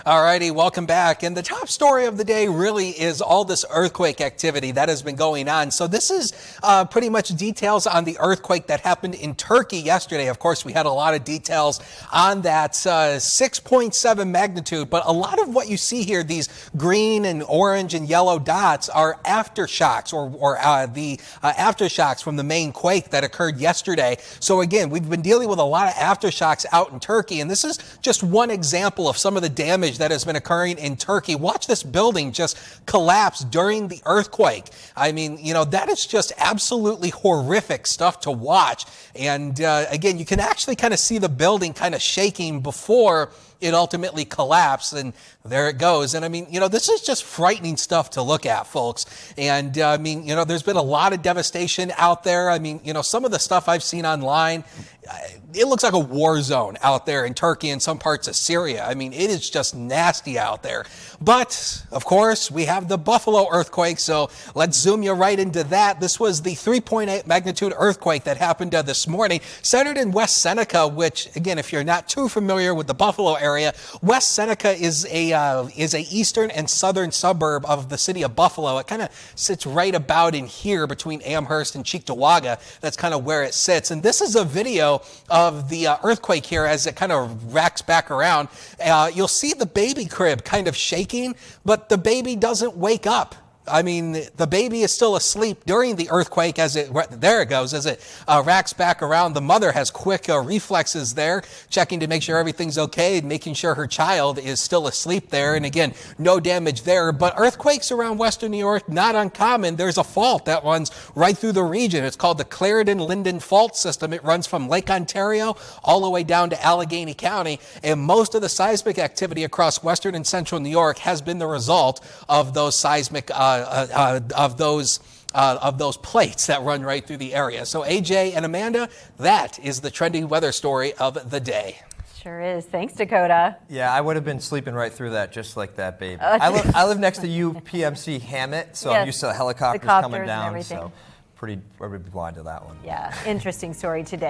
Alrighty, welcome back. And the top story of the day really is all this earthquake activity that has been going on. So this is pretty much details on the earthquake that happened in Turkey yesterday. Of course, we had a lot of details on that 6.7 magnitude, but a lot of what you see here, these green and orange and yellow dots, are aftershocks or the aftershocks from the main quake that occurred yesterday. So again, we've been dealing with a lot of aftershocks out in Turkey, and this is just one example of some of the damage that has been occurring in Turkey. Watch this building just collapse during the earthquake. I mean, you know, that is just absolutely horrific stuff to watch. And again, you can actually kind of see the building kind of shaking before it ultimately collapsed, and there it goes. And I mean, you know, this is just frightening stuff to look at, folks. And I mean, you know, there's been a lot of devastation out there. I mean, you know, some of the stuff I've seen online, it looks like a war zone out there in Turkey and some parts of Syria. I mean, it is just nasty out there. But of course, we have the Buffalo earthquake, so let's zoom you right into that. This was the 3.8 magnitude earthquake that happened this morning, centered in West Seneca, which, again, if you're not too familiar with the Buffalo area, West Seneca is a eastern and southern suburb of the city of Buffalo. It kind of sits right about in here between Amherst and Cheektowaga. That's kind of where it sits. And this is a video of the earthquake here as it kind of racks back around. You'll see the baby crib kind of shaking, but the baby doesn't wake up. I mean, the baby is still asleep during the earthquake as it racks back around. The mother has quick reflexes there, checking to make sure everything's okay and making sure her child is still asleep there. And again, no damage there. But earthquakes around Western New York, not uncommon. There's a fault that runs right through the region. It's called the Clarendon-Linden Fault System. It runs from Lake Ontario all the way down to Allegheny County. And most of the seismic activity across Western and Central New York has been the result of those seismic of those plates that run right through the area. So AJ and Amanda, that is the trendy weather story of the day. Sure is. Thanks, Dakota. Yeah, I would have been sleeping right through that just like that, baby. I live next to UPMC Hammett, so yes, I'm used to the helicopters coming down. So pretty blind to that one. Yeah, interesting story today.